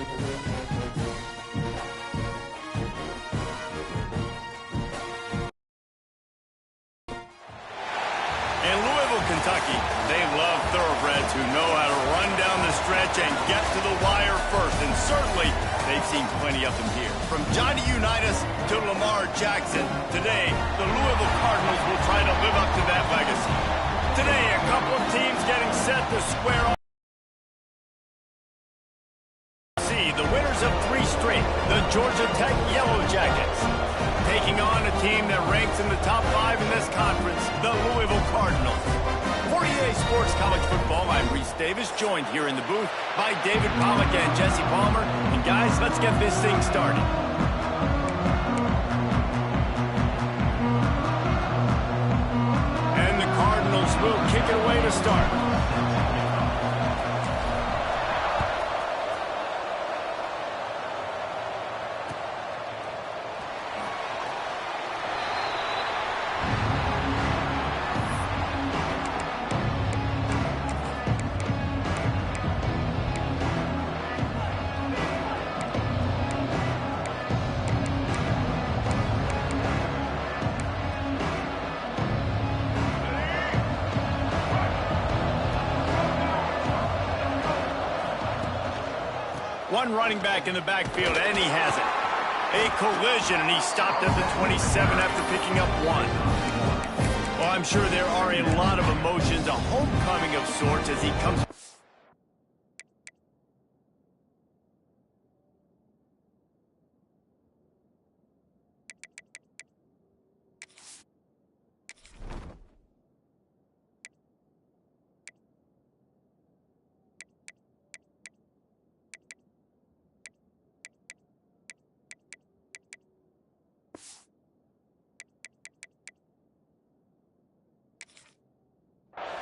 In Louisville, Kentucky, they love thoroughbreds who know how to run down the stretch and get to the wire first. And certainly, they've seen plenty of them here. From Johnny Unitas to Lamar Jackson, today, the Louisville Cardinals will try to live up to that legacy. Today, a couple of teams getting set to square off. The winners of 3 straight, the Georgia Tech Yellow Jackets, taking on a team that ranks in the top 5 in this conference, the Louisville Cardinals. For EA Sports College Football, I'm Reese Davis, joined here in the booth by David Pollack and Jesse Palmer. And guys, let's get this thing started. And the Cardinals will kick it away to start. One running back in the backfield, and he has it. A collision, and he stopped at the 27 after picking up 1. Well, I'm sure there are a lot of emotions, a homecoming of sorts as he comes.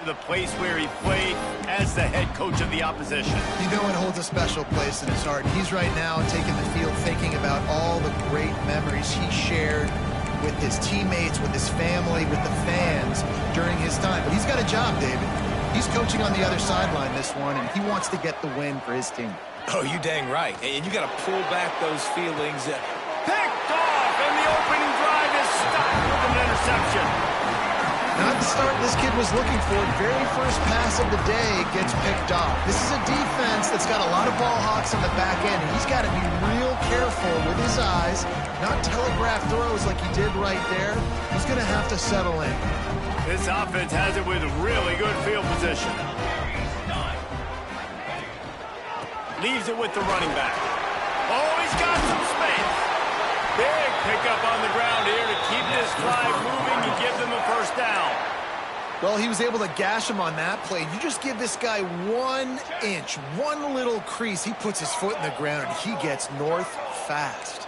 The place where he played as the head coach of the opposition. You know it holds a special place in his heart. He's right now taking the field thinking about all the great memories he shared with his teammates, with his family, with the fans during his time. But he's got a job, David. He's coaching on the other sideline this one, and he wants to get the win for his team. Oh, you dang right. And you got to pull back those feelings. Picked off, and the opening drive is stopped with an interception. Not the start this kid was looking for. Very first pass of the day gets picked off. This is a defense that's got a lot of ball hawks on the back end. He's got to be real careful with his eyes, not telegraph throws like he did right there. He's going to have to settle in. This offense has it with really good field position. Leaves it with the running back. Oh, he's got some space. Big pickup on the ground here to keep this drive moving and give them a first down. Well, he was able to gash him on that play. You just give this guy 1 inch, one little crease. He puts his foot in the ground, and he gets north fast.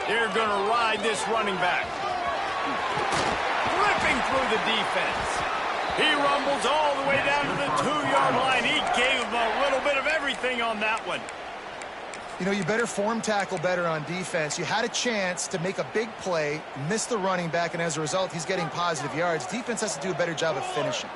They're going to ride this running back. Ripping through the defense. He rumbles all the way down to the 2-yard line. He gave him a little bit of everything on that one. You know, you better form tackle better on defense. You had a chance to make a big play, miss the running back, and as a result, he's getting positive yards. Defense has to do a better job of finishing.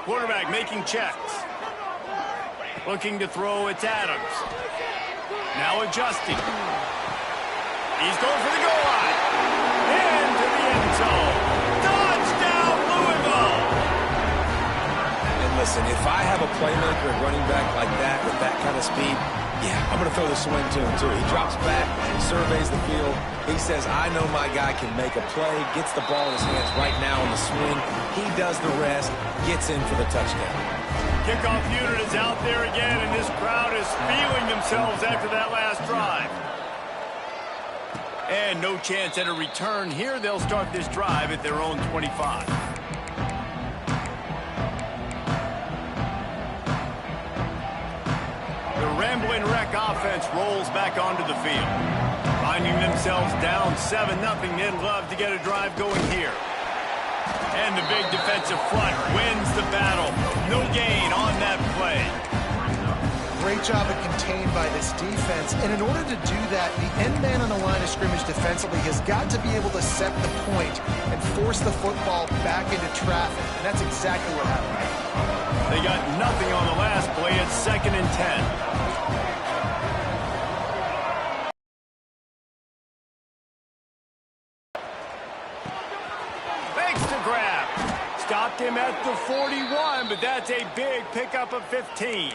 Quarterback making checks. Looking to throw, it's Adams. Now adjusting. He's going for the goal line. Into the end zone. Touchdown, Louisville! And listen, if I have a playmaker at running back like that with that kind of speed, yeah, I'm going to throw the swing to him, too. He drops back, surveys the field. He says, I know my guy can make a play, gets the ball in his hands right now on the swing. He does the rest, gets in for the touchdown. Kickoff unit is out there again, and this crowd is feeling themselves after that last drive. And no chance at a return here. They'll start this drive at their own 25. The Ramblin' Wreck offense rolls back onto the field. Finding themselves down 7-0, they'd love to get a drive going here. And the big defensive front wins the battle. No gain on that play. great job of contained by this defense. And in order to do that, the end man on the line of scrimmage defensively has got to be able to set the point and force the football back into traffic. And that's exactly what happened. They got nothing on the last play. It's 2nd and 10. Stopped him at the 41, but that's a big pickup of 15.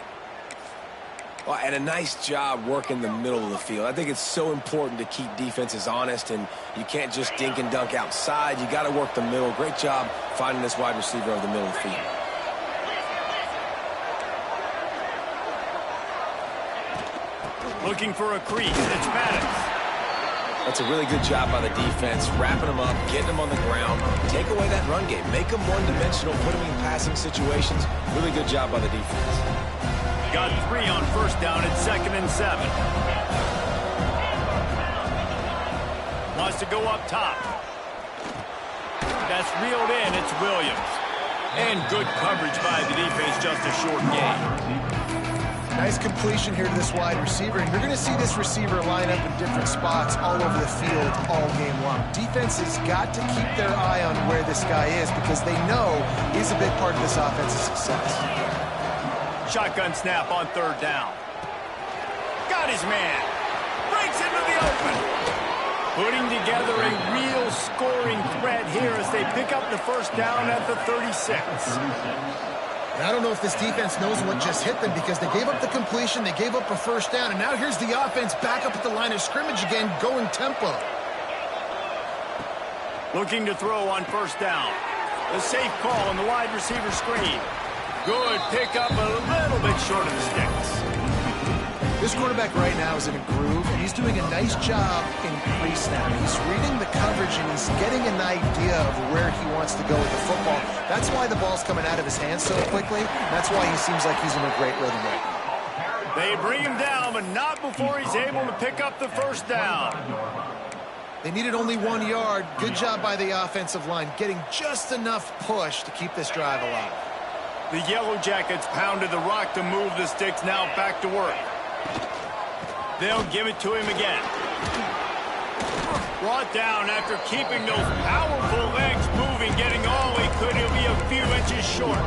Well, and a nice job working the middle of the field. I think it's so important to keep defenses honest, and you can't just dink and dunk outside. You got to work the middle. Great job finding this wide receiver over the middle of the field. Looking for a crease. It's Maddox. That's a really good job by the defense, wrapping them up, getting them on the ground. Take away that run game. Make them one-dimensional, put them in passing situations. Really good job by the defense. Got 3 on 1st down at 2nd and 7. Wants to go up top. That's reeled in. It's Williams. And good coverage by the defense, just a short gain. Nice completion here to this wide receiver, and you're going to see this receiver line up in different spots all over the field all game long. Defense has got to keep their eye on where this guy is because they know he's a big part of this offense's success. Shotgun snap on 3rd down. Got his man. Breaks into the open. Putting together a real scoring threat here as they pick up the 1st down at the 36. And I don't know if this defense knows what just hit them because they gave up the completion, they gave up a 1st down, and now here's the offense back up at the line of scrimmage again, going tempo. Looking to throw on 1st down. The safe call on the wide receiver screen. Good pickup, a little bit short of the sticks. This quarterback right now is in a groove, and he's doing a nice job in pre-snap. He's reading the coverage, and he's getting an idea of where he wants to go with the football. That's why the ball's coming out of his hands so quickly. That's why he seems like he's in a great rhythm right now. They bring him down, but not before he's able to pick up the 1st down. They needed only 1 yard. Good job by the offensive line, getting just enough push to keep this drive alive. The Yellow Jackets pounded the rock to move the sticks, now back to work. They'll give it to him again. Brought down after keeping those powerful legs moving, getting all he could. He'll be a few inches short.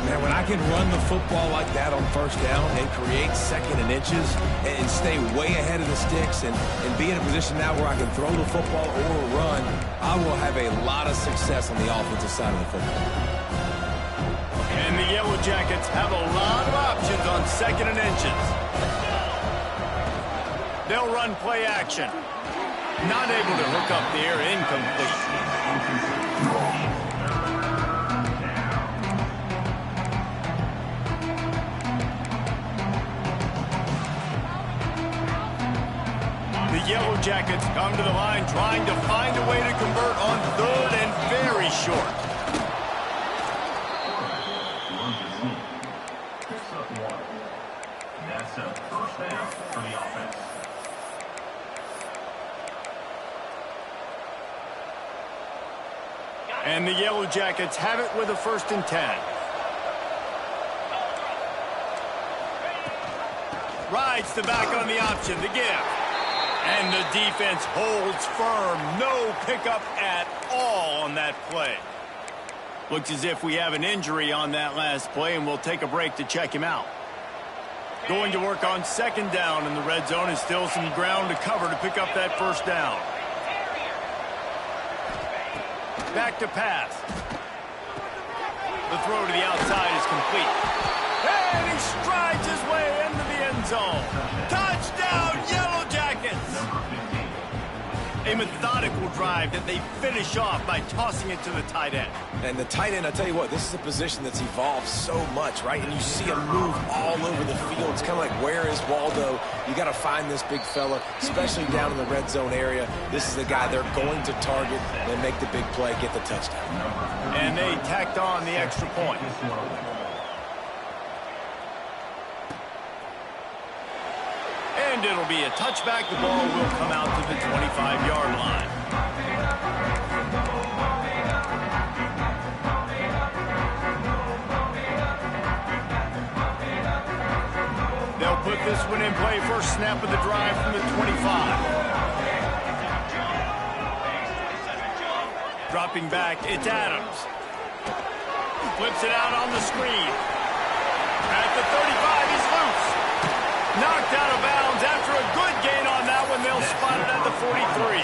Man, when I can run the football like that on 1st down and create 2nd and inches and stay way ahead of the sticks and be in a position now where I can throw the football or run, I will have a lot of success on the offensive side of the football. And the Yellow Jackets have a lot of options on 2nd and inches. They'll run play action. Not able to hook up there, incomplete. The Yellow Jackets come to the line trying to find a way to convert on 3rd and very short. That's a 1st down for the offense. And the Yellow Jackets have it with a 1st and 10. Rides the back on the option, the give. And the defense holds firm. No pickup at all on that play. Looks as if we have an injury on that last play, and we'll take a break to check him out. Going to work on 2nd down in the red zone, and still some ground to cover to pick up that 1st down. Back to pass. The throw to the outside is complete. And he strides his way into the end zone. Touchdown, Yellow Jackets! A methodical drive that they finish off by tossing it to the tight end. And the tight end, I tell you what, this is a position that's evolved so much, right? And you see him move all over the field. It's kind of like, where is Waldo? You got to find this big fella, especially down in the red zone area. This is the guy they're going to target and make the big play, get the touchdown. And they tacked on the extra point. And it'll be a touchback. The ball will come out to the 25-yard line. this one in play. First snap of the drive from the 25. Dropping back, it's Adams. Flips it out on the screen. At the 35, he's loose. Knocked out of bounds after a good gain on that one. They'll spot it at the 43.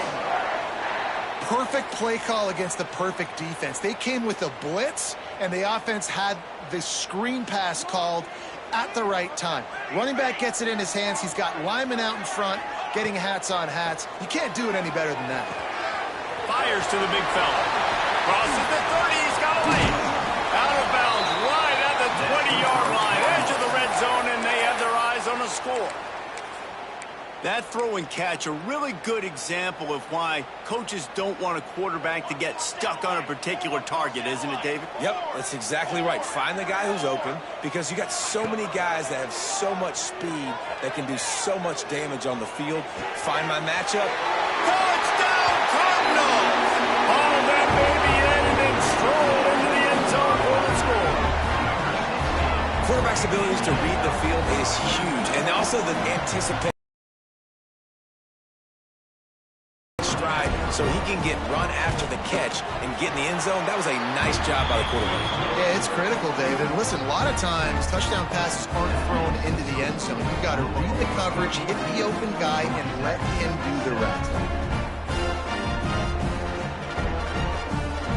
Perfect play call against the perfect defense. They came with a blitz, and the offense had the screen pass called at the right time. Running back gets it in his hands. He's got linemen out in front, getting hats on hats. You can't do it any better than that. Fires to the big fella. Crosses the 30. He's got away. Out of bounds, right at the 20-yard line. Edge of the red zone, and they have their eyes on a score. That throw and catch, a really good example of why coaches don't want a quarterback to get stuck on a particular target, isn't it, David? Yep, that's exactly right. Find the guy who's open, because you got so many guys that have so much speed that can do so much damage on the field. Find my matchup. Touchdown, Cardinals! Haul that baby in and then stroll into the end zone for the score. Quarterback's abilities to read the field is huge, and also the anticipation stride so he can get run after the catch and get in the end zone. That was a nice job by the quarterback. Yeah, it's critical, David. And listen, a lot of times touchdown passes aren't thrown into the end zone. You've got to read the coverage, hit the open guy, and let him do the rest.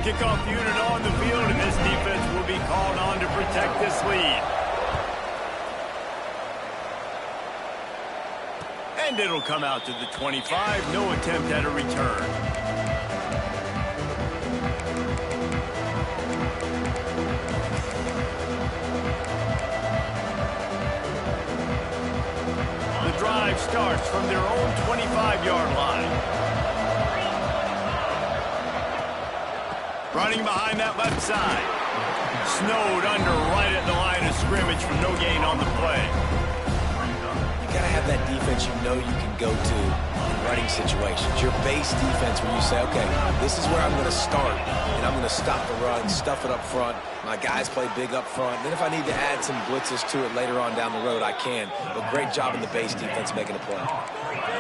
Kickoff unit on the field, and this defense will be called on to protect this lead. And it'll come out to the 25. No attempt at a return. The drive starts from their own 25-yard line. Running behind that left side. Snowed under right at the line of scrimmage for no gain on the play. You got to have that defense you know you can go to in running situations. Your base defense where you say, okay, this is where I'm going to start, and I'm going to stop the run, stuff it up front. My guys play big up front. Then if I need to add some blitzes to it later on down the road, I can. But great job in the base defense making a play.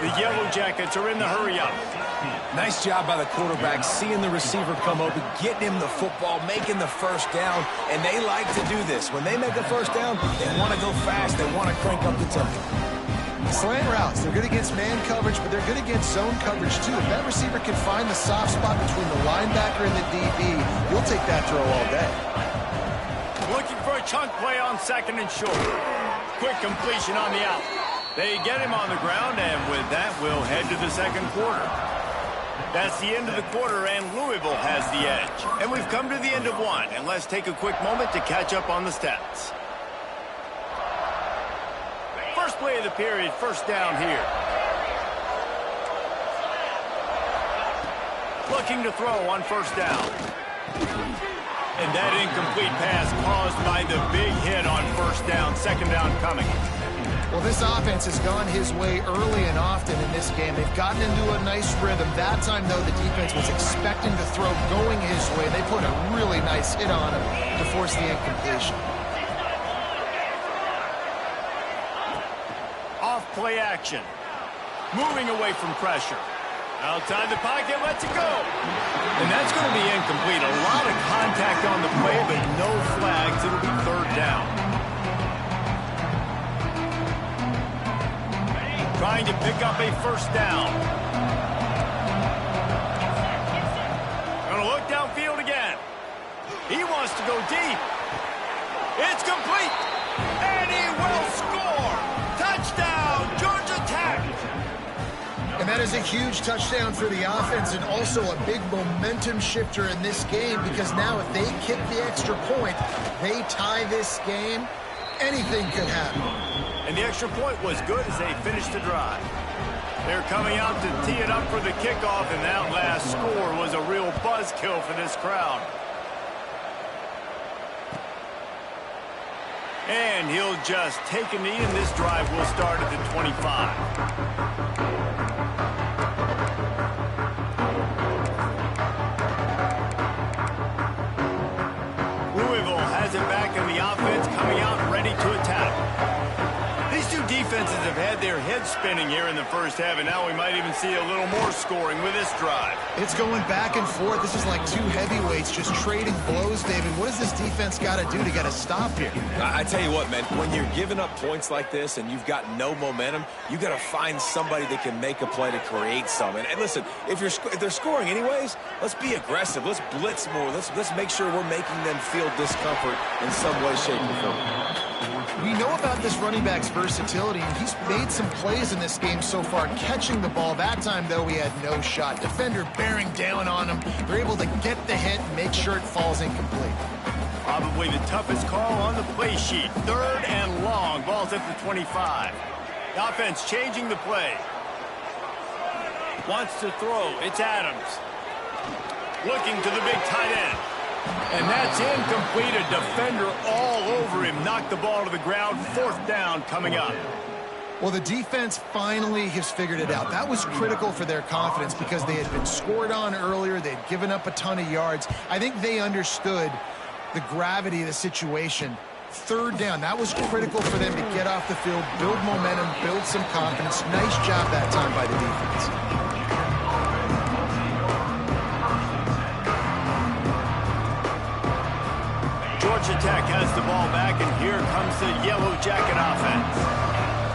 The Yellow Jackets are in the hurry-up. Nice job by the quarterback, seeing the receiver come open, getting him the football, making the first down, and they like to do this. When they make a first down, they want to go fast. They want to crank up the tempo. Slant routes, they're good against man coverage, but they're good against zone coverage too. If that receiver can find the soft spot between the linebacker and the DB, you'll take that throw all day. Looking for a chunk play on second and short. Quick completion on the out. They get him on the ground, and with that, we'll head to the second quarter. That's the end of the quarter, and Louisville has the edge. And we've come to the end of one, and let's take a quick moment to catch up on the stats. First play of the period, first down here. Looking to throw on first down. And that incomplete pass caused by the big hit on first down, second down coming. Well, this offense has gone his way early and often in this game. They've gotten into a nice rhythm. That time, though, the defense was expecting the throw going his way. They put a really nice hit on him to force the incompletion. Off-play action. Moving away from pressure. Outside the pocket, lets it go. And that's going to be incomplete. A lot of contact on the play, but no flags. It'll be third down. Trying to pick up a first down. Going to look downfield again. He wants to go deep. It's complete. And he will score. Touchdown, Georgia Tech. And that is a huge touchdown for the offense and also a big momentum shifter in this game, because now if they kick the extra point, they tie this game, anything could happen. And the extra point was good as they finished the drive. They're coming out to tee it up for the kickoff, and that last score was a real buzzkill for this crowd. And he'll just take a knee, and this drive will start at the 25. Louisville has it back in the offense, coming out ready to attack. These two defenses offenses have had their heads spinning here in the first half, and now we might even see a little more scoring with this drive. It's going back and forth. This is like two heavyweights just trading blows, David. What does this defense got to do to get a stop here? I tell you what, man, when you're giving up points like this and you've got no momentum, you got to find somebody that can make a play to create some. And listen, if they're scoring anyways, let's be aggressive. Let's blitz more. Let's make sure we're making them feel discomfort in some way, shape, or form. We know about this running back's versatility, and he's made some plays in this game so far, catching the ball. That time, though, he had no shot. Defender bearing down on him. They're able to get the hit and make sure it falls incomplete. Probably the toughest call on the play sheet. 3rd and long. Ball's at the 25. The offense changing the play. Wants to throw. It's Adams. Looking to the big tight end. And that's incomplete. A defender all over him. Knocked the ball to the ground. 4th down coming up. Well, the defense finally has figured it out. That was critical for their confidence because they had been scored on earlier. They'd given up a ton of yards. I think they understood the gravity of the situation. 3rd down, that was critical for them to get off the field, build momentum, build some confidence. Nice job that time by the defense. Georgia Tech has the ball back, and here comes the Yellow Jacket offense.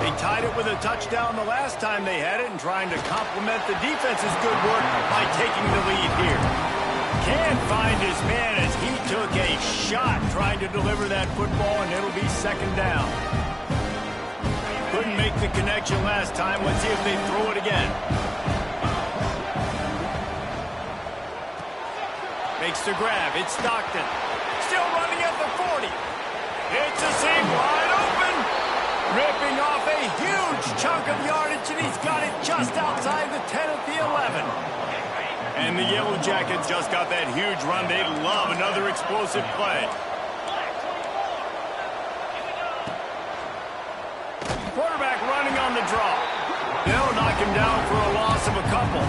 They tied it with a touchdown the last time they had it and trying to complement the defense's good work by taking the lead here. Can't find his man as he took a shot trying to deliver that football, and it'll be 2nd down. Couldn't make the connection last time. Let's see if they throw it again. Makes the grab. It's Stockton. Still running at the 40. It's a seam wide open. Ripping off a huge chunk of yardage, and he's got it just outside the 10 at the 11. And the Yellow Jackets just got that huge run. They'd love another explosive play. Quarterback running on the draw. They'll knock him down for a loss of a couple.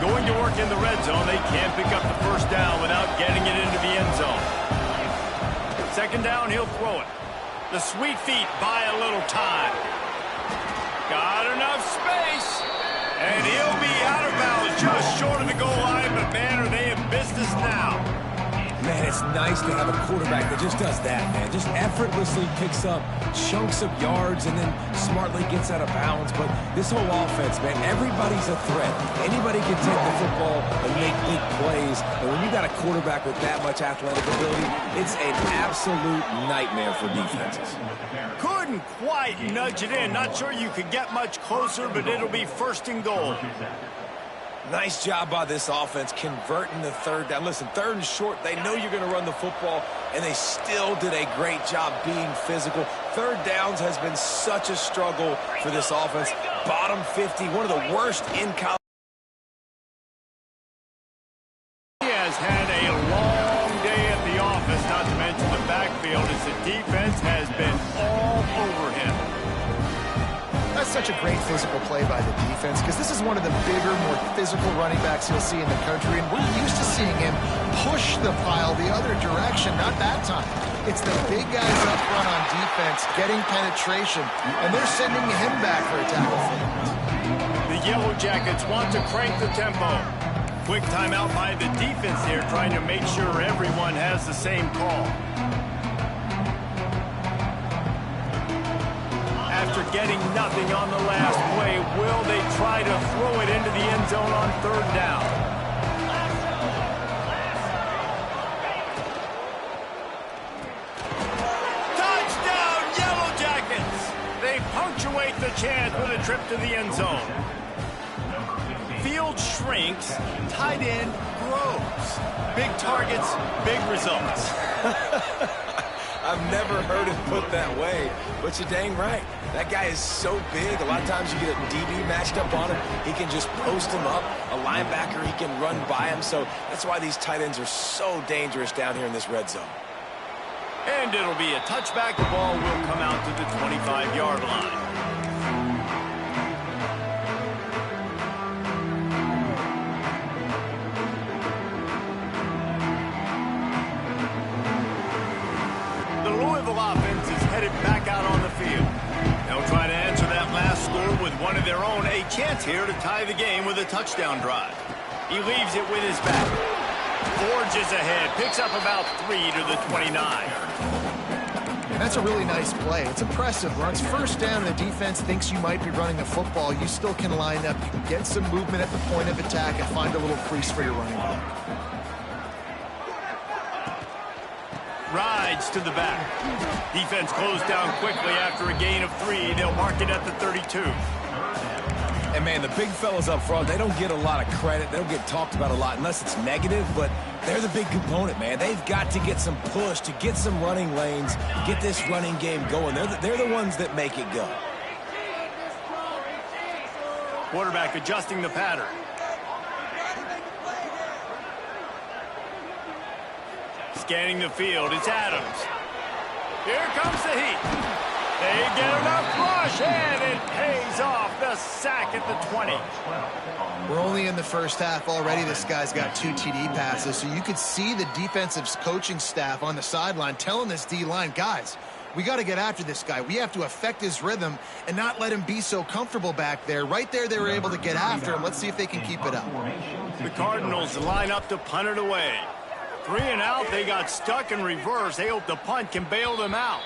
Going to work in the red zone. They can't pick up the 1st down without getting it into the end zone. 2nd down, he'll throw it. The sweet feet buy a little time. Got enough space. And he'll be out of bounds just short of the goal line. But, man, are they in business now. Man, it's nice to have a quarterback that just does that, man. Just effortlessly picks up chunks of yards and then smartly gets out of bounds. But this whole offense, man, everybody's a threat. Anybody can take the football and make big plays. And when you got a quarterback with that much athletic ability, it's an absolute nightmare for defenses. Couldn't quite nudge it in. Not sure you could get much closer, but it'll be 1st and goal. Nice job by this offense converting the 3rd down. Listen, 3rd and short, they know you're going to run the football, and they still did a great job being physical. 3rd downs has been such a struggle for this offense. Bottom 50, one of the worst in college. He has had a long day at the office, not to mention the backfield, as the defense has been all over him. That's such a great physical play by the defense because this is one of the bigger, more physical running backs you'll see in the country, and we're used to seeing him push the pile the other direction, not that time. It's the big guys up front on defense getting penetration, and they're sending him back for a tackle for them. The Yellow Jackets want to crank the tempo. Quick timeout by the defense here, trying to make sure everyone has the same call. After getting nothing on the last play, will they try to throw it into the end zone on 3rd down? Touchdown, Yellow Jackets! They punctuate the chance with a trip to the end zone. Field shrinks, tight end grows. Big targets, big results. I've never heard it put that way, but you're dang right. That guy is so big. A lot of times you get a DB matched up on him. He can just post him up. A linebacker, he can run by him. So that's why these tight ends are so dangerous down here in this red zone. And it'll be a touchback. The ball will come out to the 25-yard line. Louisville offense is headed back out on the field. They'll try to answer that last score with one of their own. A chance here to tie the game with a touchdown drive. He leaves it with his back. Forges ahead. Picks up about 3 to the 29. And that's a really nice play. It's impressive. When it's first down and the defense thinks you might be running the football, you still can line up. You can get some movement at the point of attack and find a little crease for your running back. Rides to the back. Defense closed down quickly after a gain of 3. They'll mark it at the 32. And, man, the big fellas up front, they don't get a lot of credit. They don't get talked about a lot unless it's negative, but they're the big component, man. They've got to get some push, to get some running lanes, get this running game going. They're the ones that make it go. Quarterback adjusting the pattern. Scanning the field, it's Adams. Here comes the heat. They get enough rush, and it pays off. The sack at the 20. We're only in the first half already. This guy's got 2 TD passes, so you could see the defensive coaching staff on the sideline telling this D-line, guys, we got to get after this guy. We have to affect his rhythm and not let him be so comfortable back there. Right there, they were able to get after him. Let's see if they can keep it up. The Cardinals line up to punt it away. 3 and out, they got stuck in reverse. They hope the punt can bail them out.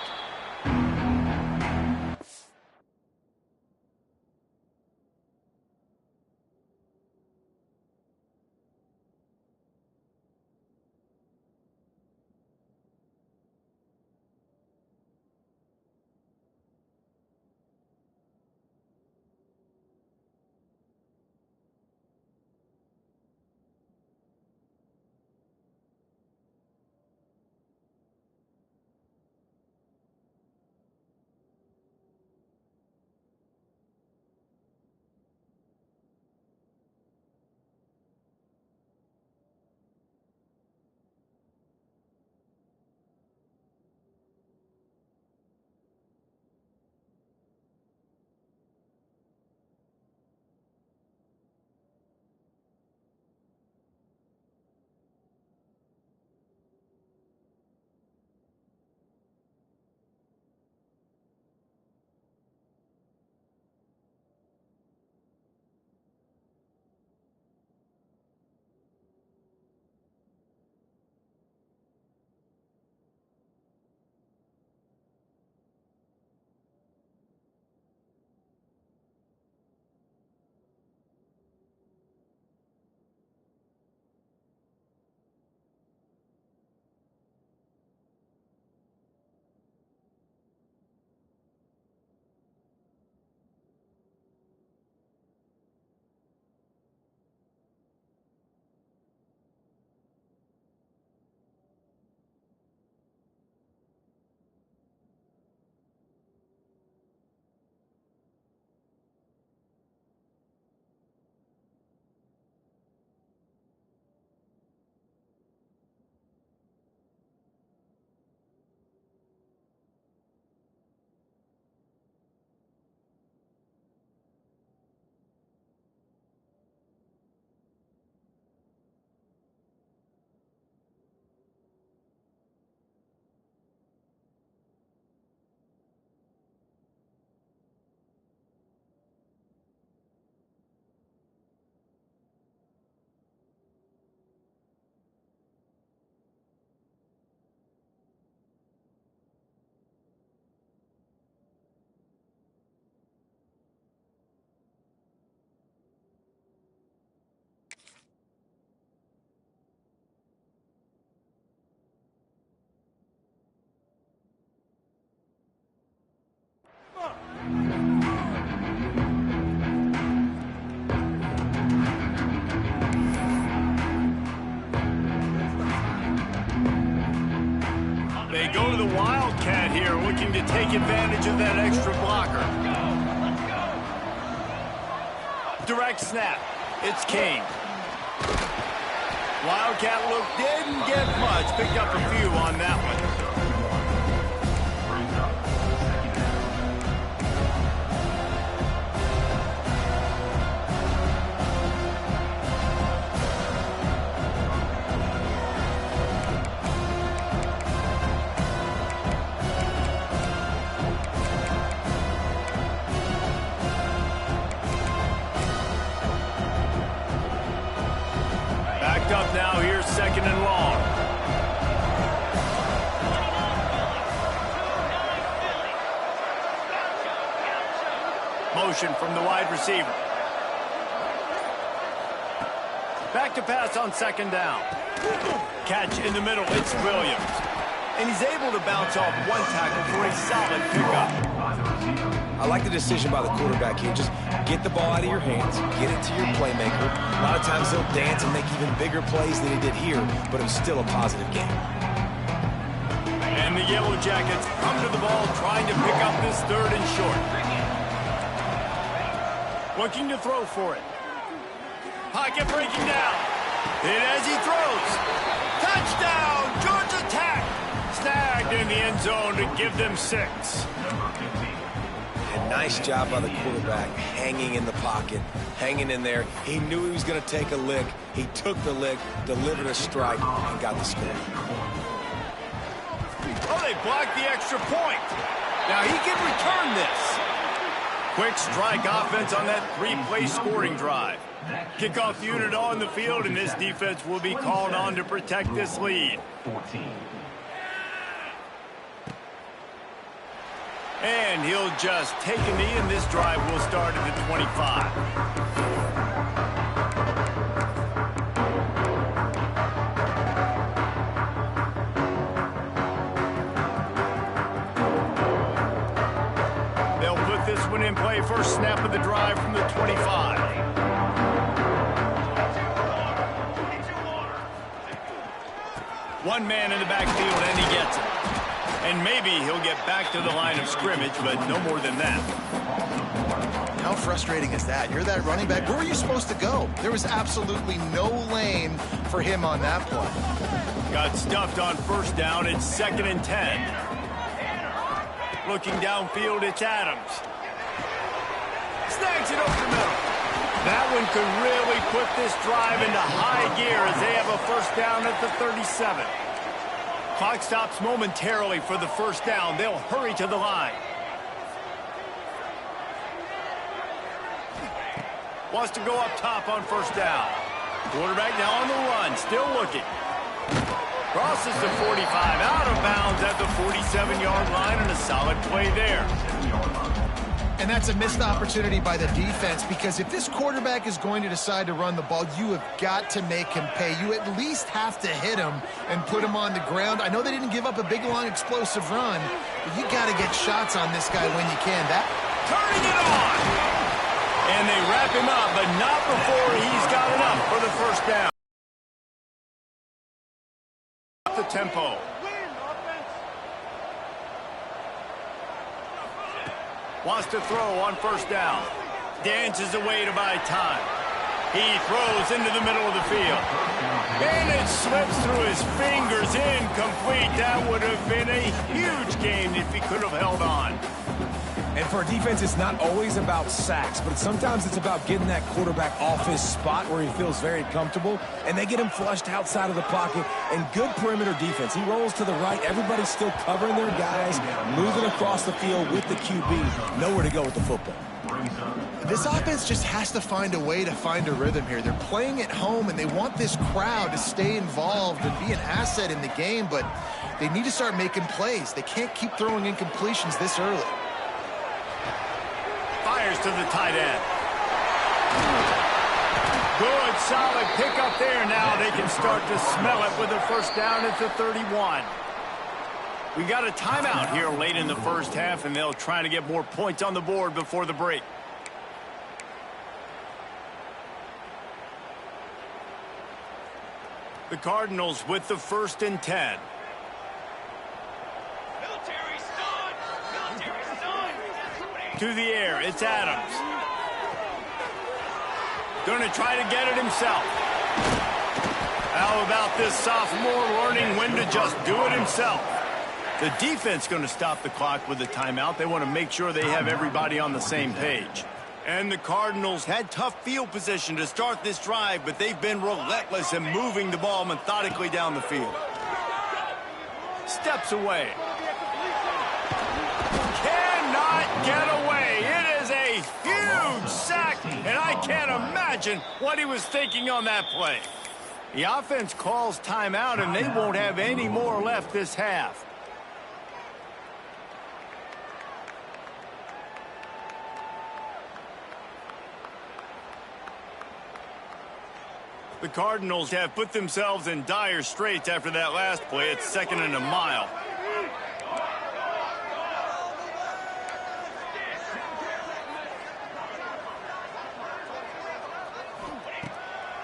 They go to the Wildcat here, looking to take advantage of that extra blocker. Direct snap. It's King. Wildcat look didn't get much. Picked up a few on that one. Motion from the wide receiver. Back to pass on second down. Catch in the middle. It's Williams. And he's able to bounce off one tackle for a solid pickup. I like the decision by the quarterback here. Just get the ball out of your hands, get it to your playmaker. A lot of times he'll dance and make even bigger plays than he did here, but it was still a positive game. And the Yellow Jackets come to the ball trying to pick up this third and short. Looking to throw for it. Pocket breaking down. Hit as he throws. Touchdown, Georgia Tech. Snagged in the end zone to give them 6. And nice job by the quarterback, hanging in the pocket, hanging in there. He knew he was going to take a lick. He took the lick, delivered a strike, and got the score. Oh, they blocked the extra point. Now he can return this. Quick strike offense on that 3-play scoring drive. Kickoff unit on the field, and this defense will be called on to protect this lead. 14. And he'll just take a knee, and this drive will start at the 25. They'll put this one in play. First snap of the drive from the 25. One man in the backfield, and he gets it. And maybe he'll get back to the line of scrimmage, but no more than that. How frustrating is that? You're that running back. Where were you supposed to go? There was absolutely no lane for him on that play. Got stuffed on first down. It's 2nd and 10. Looking downfield, it's Adams. Snags it over the middle. That one could really put this drive into high gear as they have a first down at the 37. Clock stops momentarily for the first down. They'll hurry to the line. Wants to go up top on first down. Quarterback now on the run, still looking. Crosses the 45, out of bounds at the 47-yard line, and a solid play there. And that's a missed opportunity by the defense, because if this quarterback is going to decide to run the ball, you have got to make him pay. You at least have to hit him and put him on the ground. I know they didn't give up a big, long, explosive run, but you got to get shots on this guy when you can. Turning it on! And they wrap him up, but not before he's got enough for the first down. The tempo. Wants to throw on first down. Dances away to buy time. He throws into the middle of the field. And it slips through his fingers, incomplete. That would have been a huge gain if he could have held on. And for a defense, it's not always about sacks, but sometimes it's about getting that quarterback off his spot where he feels very comfortable, and they get him flushed outside of the pocket. And good perimeter defense. He rolls to the right. Everybody's still covering their guys, moving across the field with the QB. Nowhere to go with the football. This offense just has to find a way to find a rhythm here. They're playing at home, and they want this crowd to stay involved and be an asset in the game, but they need to start making plays. They can't keep throwing incompletions this early. Fires to the tight end. Good, solid pickup there. Now they can start to smell it with a first down at the 31. We got a timeout here late in the first half, and they'll try to get more points on the board before the break. The Cardinals with the 1st and 10. To the air, it's Adams. Going to try to get it himself. How about this sophomore learning when to just do it himself? The defense going to stop the clock with a timeout. They want to make sure they have everybody on the same page. And the Cardinals had tough field position to start this drive, but they've been relentless in moving the ball methodically down the field. Steps away. Cannot get away. It is a huge sack, and I can't imagine what he was thinking on that play. The offense calls timeout, and they won't have any more left this half. The Cardinals have put themselves in dire straits after that last play. It's 2nd and a mile.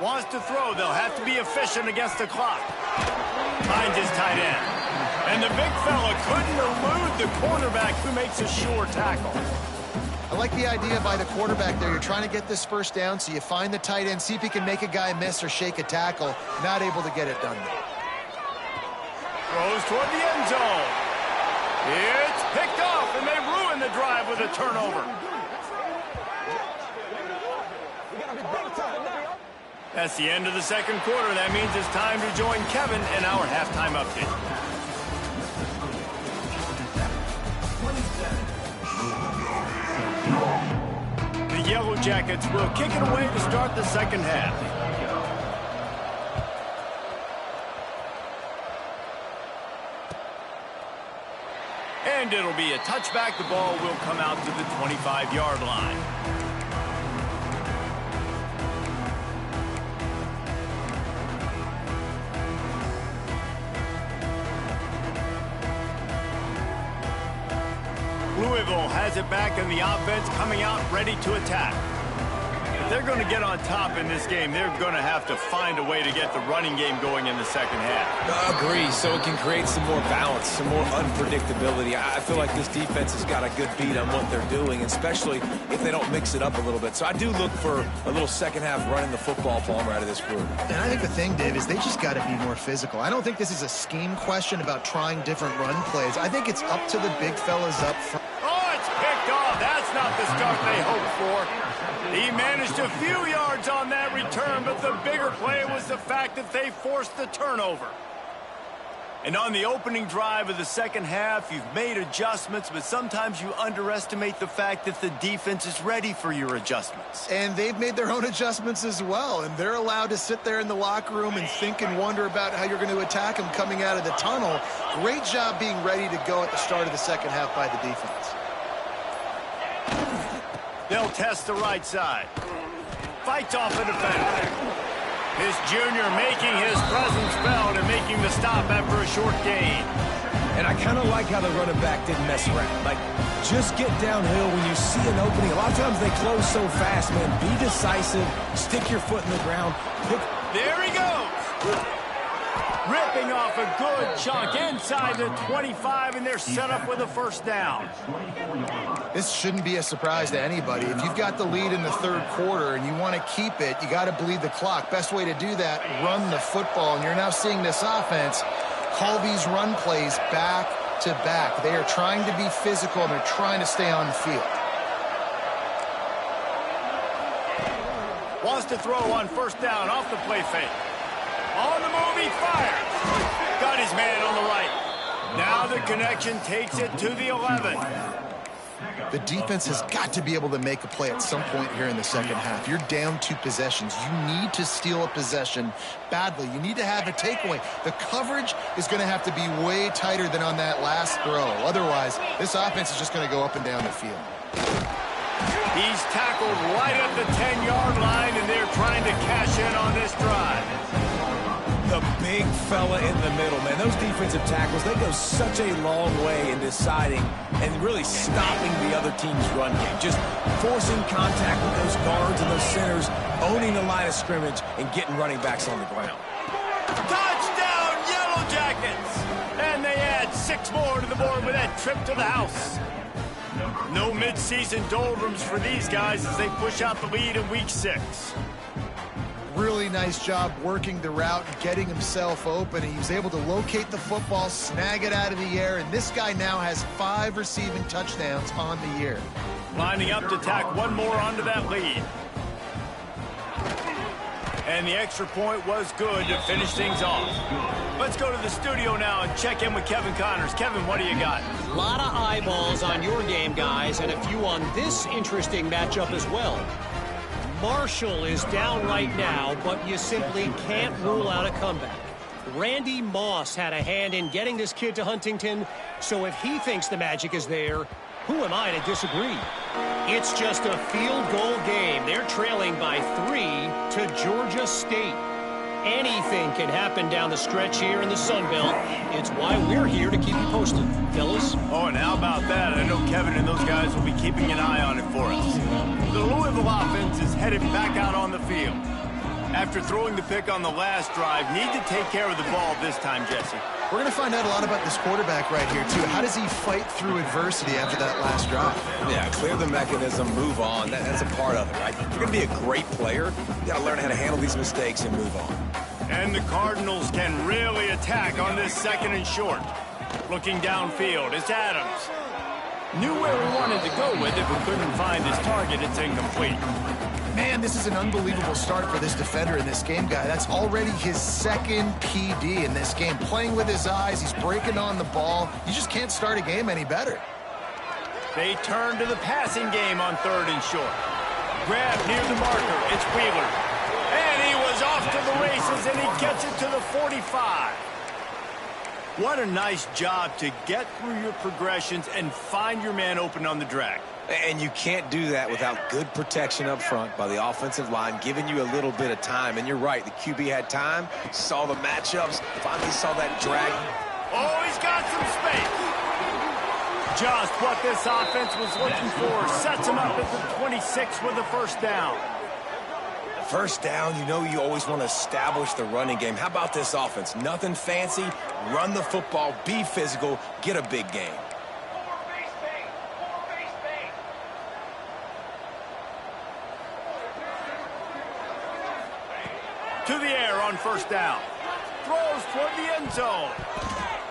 Wants to throw. They'll have to be efficient against the clock. Finds his tight end. And the big fella couldn't elude the cornerback who makes a sure tackle. I like the idea by the quarterback there. You're trying to get this first down, so you find the tight end, see if he can make a guy miss or shake a tackle. Not able to get it done. Throws toward the end zone. It's picked off, and they ruin the drive with a turnover. That's the end of the second quarter. That means it's time to join Kevin in our halftime update. The Yellow Jackets will kick it away to start the second half. And it'll be a touchback. The ball will come out to the 25-yard line. Louisville has it back in the offense, coming out ready to attack. If they're going to get on top in this game, they're going to have to find a way to get the running game going in the second half. I agree, so it can create some more balance, some more unpredictability. I feel like this defense has got a good beat on what they're doing, especially if they don't mix it up a little bit. So I do look for a little second half running the football palm out of this group. And I think the thing, Dave, is they just got to be more physical. I don't think this is a scheme question about trying different run plays. I think it's up to the big fellas up front. Oh, it's picked off. That's not the start they hoped for. He managed a few yards on that return, but the bigger play was the fact that they forced the turnover. And on the opening drive of the second half, you've made adjustments, but sometimes you underestimate the fact that the defense is ready for your adjustments. And they've made their own adjustments as well, and they're allowed to sit there in the locker room and think and wonder about how you're going to attack them coming out of the tunnel. Great job being ready to go at the start of the second half by the defense. They'll test the right side. Fights off a defender. This junior making his presence felt and making the stop after a short gain. And I kind of like how the running back didn't mess around. Like, just get downhill when you see an opening. A lot of times they close so fast, man. Be decisive. Stick your foot in the ground. There he goes. Ripping off a good chunk inside the 25, and they're set up with a first down. This shouldn't be a surprise to anybody. If you've got the lead in the third quarter and you want to keep it, you got to bleed the clock. Best way to do that, run the football. And you're now seeing this offense call these run plays back to back. They are trying to be physical, and they're trying to stay on the field. Wants to throw on first down off the play fake. On the move, he fires. Got his man on the right. Now the connection takes it to the 11. The defense has got to be able to make a play at some point here in the second half. You're down 2 possessions. You need to steal a possession badly. You need to have a takeaway. The coverage is going to have to be way tighter than on that last throw. Otherwise, this offense is just going to go up and down the field. He's tackled right at the 10-yard line, and they're trying to cash in on this drive. The big fella in the middle, man. Those defensive tackles, they go such a long way in deciding and really stopping the other team's run game. Just forcing contact with those guards and those centers, owning the line of scrimmage, and getting running backs on the ground. Touchdown, Yellow Jackets! And they add 6 more to the board with that trip to the house. No mid-season doldrums for these guys as they push out the lead in Week 6. Really nice job working the route and getting himself open. He was able to locate the football, snag it out of the air, and this guy now has 5 receiving touchdowns on the year. Lining up to tack one more onto that lead. And the extra point was good to finish things off. Let's go to the studio now and check in with Kevin Connors. Kevin, what do you got? A lot of eyeballs on your game, guys, and a few on this interesting matchup as well. Marshall is down right now, but you simply can't rule out a comeback. Randy Moss had a hand in getting this kid to Huntington, so if he thinks the magic is there, who am I to disagree? It's just a field goal game. They're trailing by 3 to Georgia State. Anything can happen down the stretch here in the Sun Belt. It's why we're here to keep you posted, fellas. Oh, and how about that? I know Kevin and those guys will be keeping an eye on it for us. The Louisville offense is headed back out on the field. After throwing the pick on the last drive, need to take care of the ball this time, Jesse. We're going to find out a lot about this quarterback right here, too. How does he fight through adversity after that last drive? Yeah, clear the mechanism, move on. That's a part of it, right? If you're going to be a great player, you got to learn how to handle these mistakes and move on. And the Cardinals can really attack on this 2nd and short. Looking downfield, it's Adams. Knew where he wanted to go with it, but couldn't find his target. It's incomplete. Man, this is an unbelievable start for this defender in this game, guy. That's already his 2nd PD in this game. Playing with his eyes, he's breaking on the ball. You just can't start a game any better. They turn to the passing game on 3rd and short. Grab near the marker. It's Wheeler. And he was off to the races, and he gets it to the 45. What a nice job to get through your progressions and find your man open on the drag. And you can't do that without good protection up front by the offensive line, giving you a little bit of time. And you're right, the QB had time, saw the matchups, finally saw that drag. Oh, he's got some space. Just what this offense was looking for. Sets him up at the 26 with a 1st down. First down, you know you always want to establish the running game. How about this offense? Nothing fancy, run the football, be physical, get a big game. To the air on 1st down. Throws toward the end zone.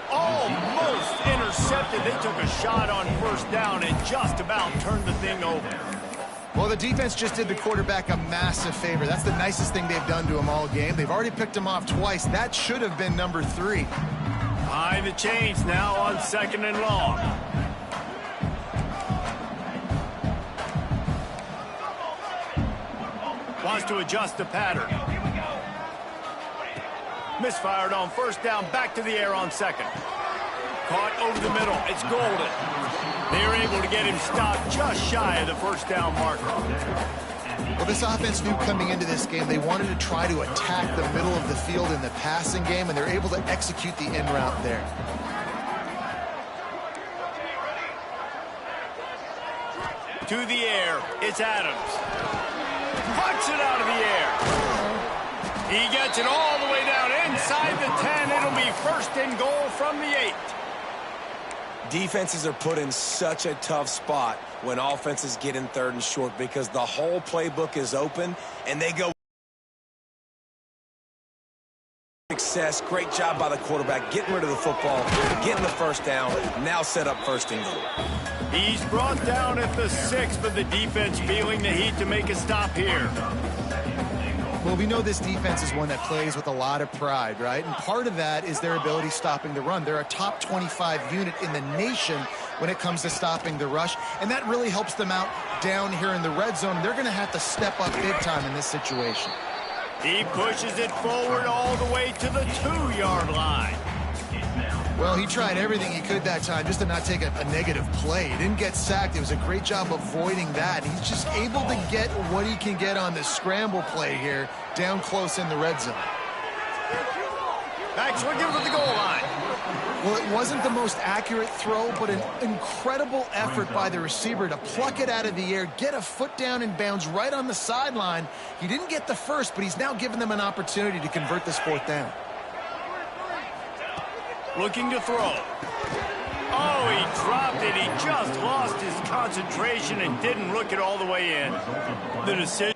Almost intercepted. They took a shot on 1st down and just about turned the thing over. Well, the defense just did the quarterback a massive favor. That's the nicest thing they've done to him all game. They've already picked him off twice. That should have been number 3. Behind the chains now on 2nd and long. Wants to adjust the pattern. Misfired on 1st down, back to the air on 2nd. Caught over the middle, it's Golden. They're able to get him stopped just shy of the 1st down marker. Well, this offense knew coming into this game they wanted to try to attack the middle of the field in the passing game, and they're able to execute the in route there. To the air, it's Adams. Puts it out of the air. He gets it all the way down inside the 10. It'll be 1st and goal from the 8. Defenses are put in such a tough spot when offenses get in 3rd and short because the whole playbook is open and they go success. Great job by the quarterback getting rid of the football, getting the 1st down, now set up 1st and goal. He's brought down at the 6, but the defense feeling the heat to make a stop here. Well, we know this defense is one that plays with a lot of pride, right? And part of that is their ability stopping the run. They're a top 25 unit in the nation when it comes to stopping the rush, and that really helps them out down here in the red zone. They're going to have to step up big time in this situation. He pushes it forward all the way to the 2-yard line. Well, he tried everything he could that time just to not take a negative play. He didn't get sacked. It was a great job avoiding that. He's just able to get what he can get on the scramble play here down close in the red zone. Back swinging for the goal line. Well, it wasn't the most accurate throw, but an incredible effort by the receiver to pluck it out of the air, get a foot down in bounds right on the sideline. He didn't get the first, but he's now given them an opportunity to convert this 4th down. Looking to throw. Oh, he dropped it. He just lost his concentration and didn't look it all the way in. The decision.